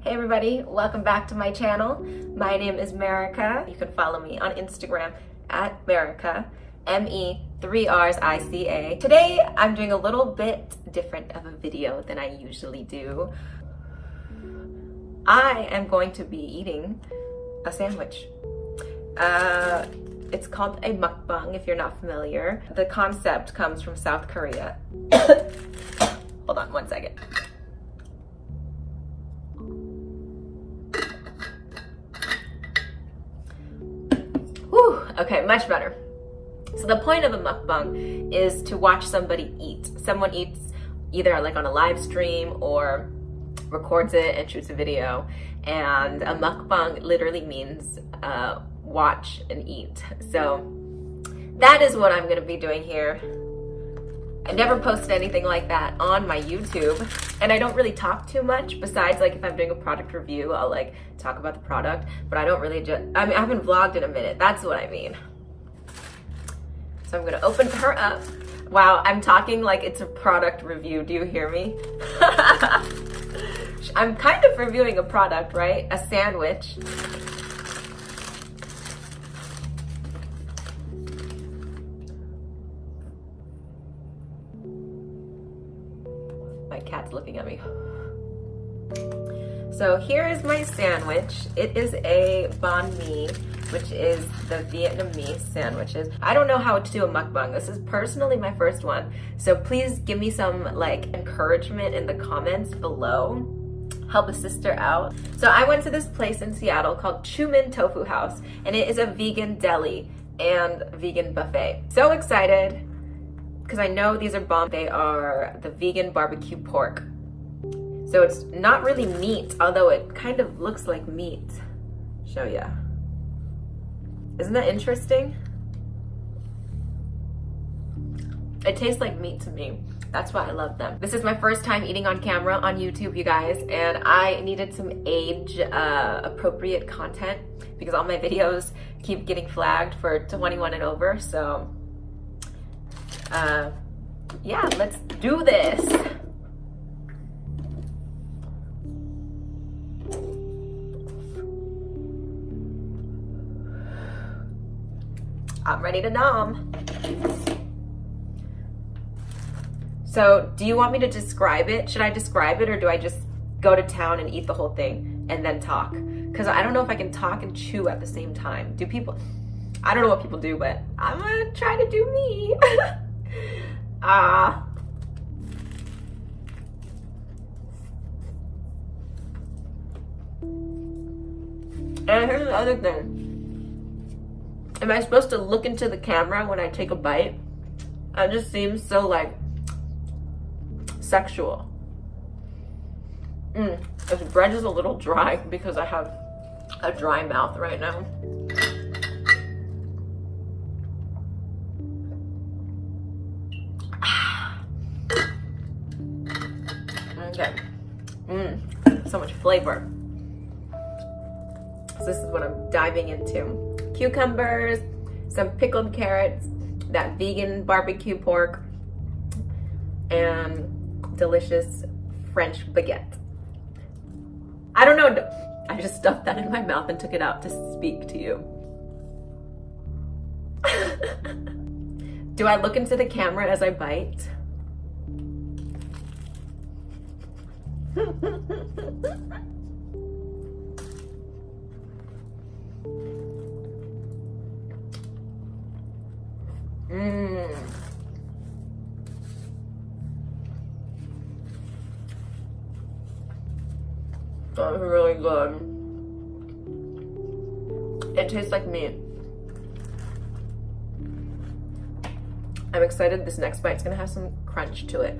Hey everybody, welcome back to my channel. My name is Merrrica. You can follow me on Instagram at Merrrica, M-E-3-R-I-C-A. Today I'm doing a little bit different of a video than I usually do. I am going to be eating a sandwich. It's called a mukbang if you're not familiar. The concept comes from South Korea. Hold on one second. Whew, okay, much better. So the point of a mukbang is to watch somebody eat. Someone eats either like on a live stream or records it and shoots a video. And a mukbang literally means watch and eat. So that is what I'm gonna be doing here. I never posted anything like that on my YouTube, and I don't really talk too much besides like if I'm doing a product review, I'll like talk about the product, but I don't really I haven't vlogged in a minute. That's what I mean. So I'm gonna open her up. Wow, I'm talking like it's a product review. Do you hear me? I'm kind of reviewing a product, right? A sandwich. My cat's looking at me. So here is my sandwich. It is a Banh Mi, which is the Vietnamese sandwiches. I don't know how to do a mukbang. This is personally my first one. So please give me some like encouragement in the comments below. Help a sister out. So I went to this place in Seattle called Chumin Tofu House, and it is a vegan deli and vegan buffet. So excited, because I know these are bomb. They are the vegan barbecue pork. So it's not really meat, although it kind of looks like meat. Show ya. Isn't that interesting? It tastes like meat to me. That's why I love them. This is my first time eating on camera on YouTube, you guys, and I needed some age appropriate content because all my videos keep getting flagged for 21 and over. So yeah, let's do this. I'm ready to nom. So do you want me to describe it? Should I describe it, or do I just go to town and eat the whole thing and then talk? Because I don't know if I can talk and chew at the same time. Do people, I don't know what people do, but I'm gonna try to do me. And here's the other thing. Am I supposed to look into the camera when I take a bite? It just seems so like sexual. This bread is a little dry because I have a dry mouth right now. Okay. So much flavor. So this is what I'm diving into. Cucumbers, some pickled carrots, that vegan barbecue pork, and delicious French baguette. I don't know, I just stuffed that in my mouth and took it out to speak to you. Do I look into the camera as I bite? That's really good. It tastes like meat. I'm excited this next bite's gonna have some crunch to it.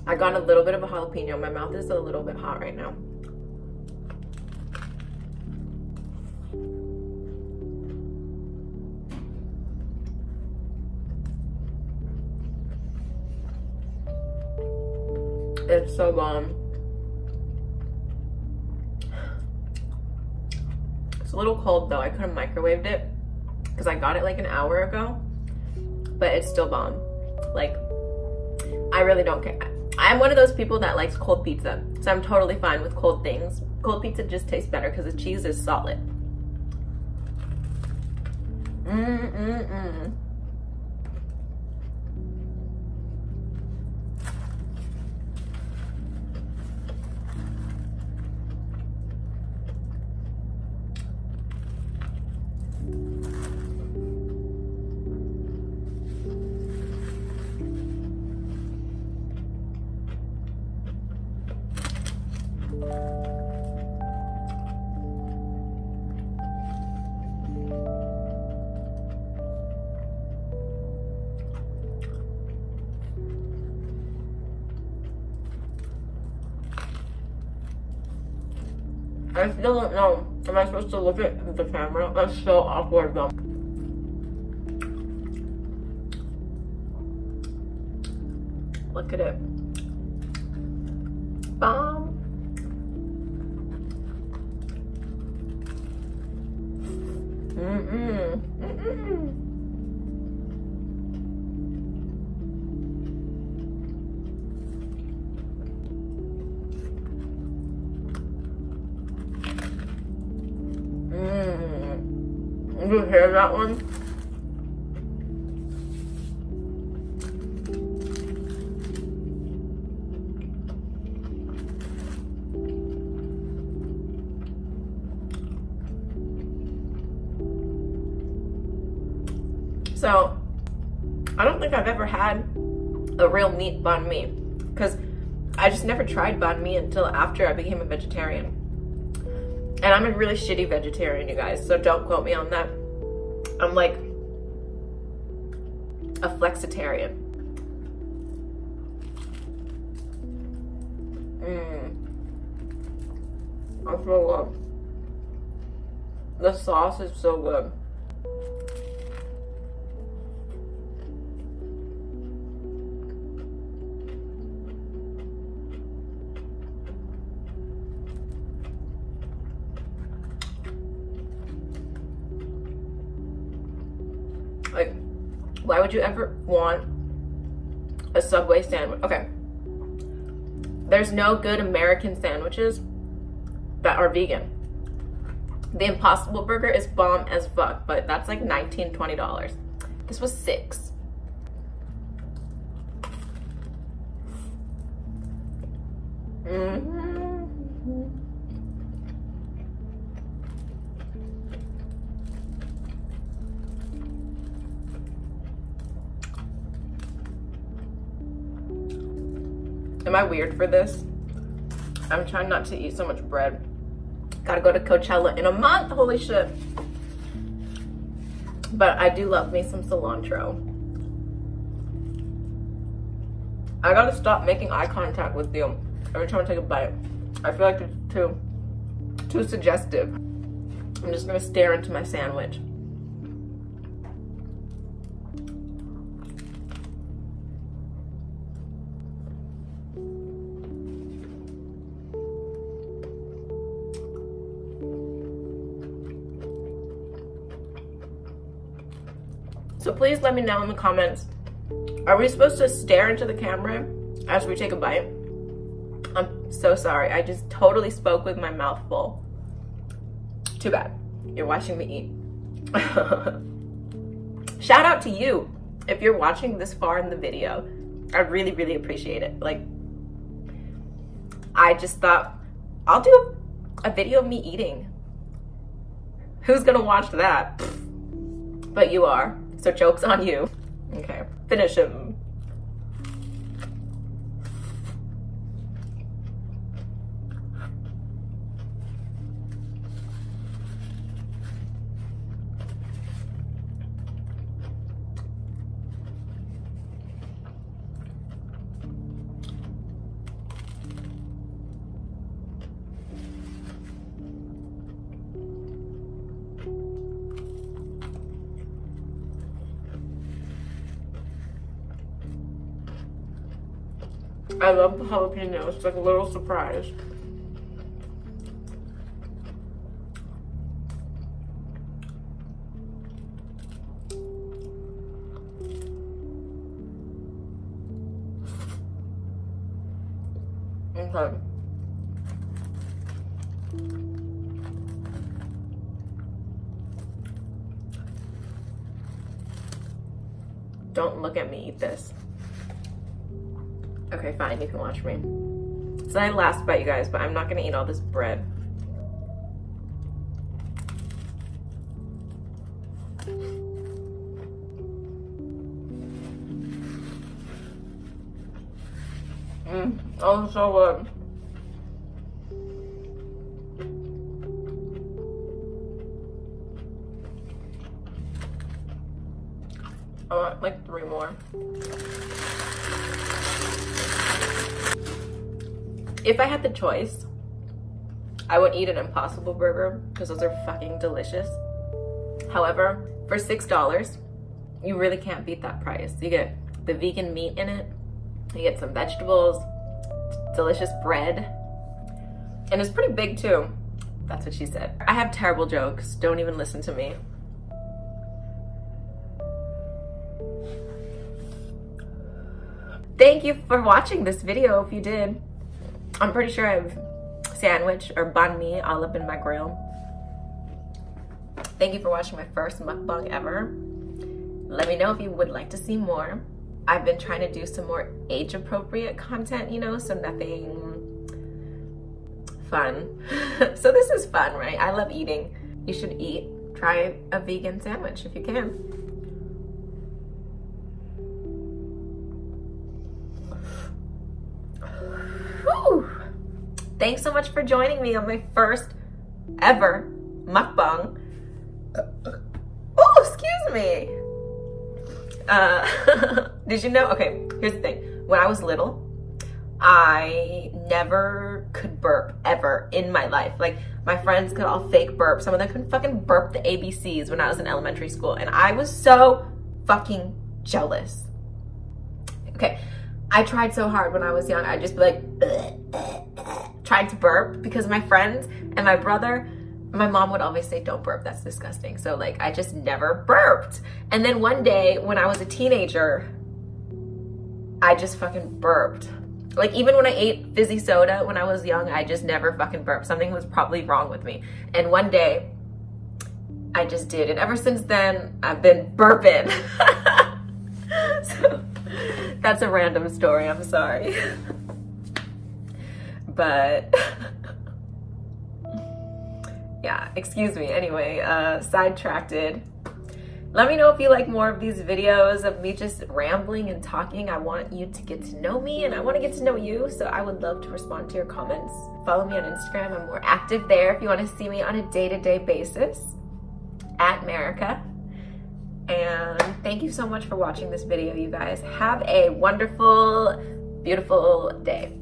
I got a little bit of a jalapeno. My mouth is a little bit hot right now. It's so bomb. It's a little cold though. I could have microwaved it because I got it like an hour ago, but it's still bomb. Like, I really don't care. I'm one of those people that likes cold pizza, so I'm totally fine with cold things. Cold pizza just tastes better because the cheese is solid. I still don't know. Am I supposed to look at the camera? That's so awkward though. Look at it. Bomb. Did you hear that one? So, I don't think I've ever had a real meat banh mi because I just never tried banh mi until after I became a vegetarian. And I'm a really shitty vegetarian, you guys, so don't quote me on that. I'm like a flexitarian. I feel good. The sauce is so good. Like, why would you ever want a Subway sandwich? Okay, there's no good American sandwiches that are vegan. The Impossible Burger is bomb as fuck, but that's like $19, $20. This was $6. Am I weird for this? I'm trying not to eat so much bread. Gotta go to Coachella in a month, holy shit. But I do love me some cilantro. I gotta stop making eye contact with you every time I take a bite. I feel like it's too suggestive. I'm just gonna stare into my sandwich. So please let me know in the comments, are we supposed to stare into the camera as we take a bite? I'm so sorry, I just totally spoke with my mouth full. Too bad, you're watching me eat. Shout out to you if you're watching this far in the video. I really, really appreciate it. Like, I just thought, I'll do a video of me eating. Who's gonna watch that? But you are. So joke's on you. Okay, finish him. I love the jalapenos. It's like a little surprise. Okay. Don't look at me eat this. Okay, fine, you can watch me. It's my last bite, you guys, but I'm not gonna eat all this bread. Oh, so good. I want like 3 more. If I had the choice, I would eat an Impossible Burger because those are fucking delicious. However, for $6, you really can't beat that price. You get the vegan meat in it, you get some vegetables, delicious bread, and it's pretty big too. That's what she said. I have terrible jokes, don't even listen to me. Thank you for watching this video if you did. I'm pretty sure I have sandwich or banh mi all up in my grill. Thank you for watching my first mukbang ever. Let me know if you would like to see more. I've been trying to do some more age-appropriate content, you know, so nothing fun. So this is fun, right? I love eating. You should eat. Try a vegan sandwich if you can. Whew. Thanks so much for joining me on my first ever mukbang. Oh, excuse me. Did you know? Okay, here's the thing. When I was little, I never could burp ever in my life. Like, my friends could all fake burp. Some of them could fucking burp the ABCs when I was in elementary school. And I was so fucking jealous. Okay, I tried so hard when I was young. I'd just be like, tried to burp because my friends and my brother, my mom would always say, don't burp, that's disgusting. So like, I just never burped. And then one day when I was a teenager, I just fucking burped. Like, even when I ate fizzy soda when I was young, I just never fucking burped. Something was probably wrong with me. And one day I just did. And ever since then, I've been burping. So that's a random story, I'm sorry. But yeah, excuse me. Anyway, sidetracked. Let me know if you like more of these videos of me just rambling and talking. I want you to get to know me and I want to get to know you, so I would love to respond to your comments. Follow me on Instagram. I'm more active there if you want to see me on a day-to-day basis at Merrrica. And thank you so much for watching this video, you guys. Have a wonderful, beautiful day.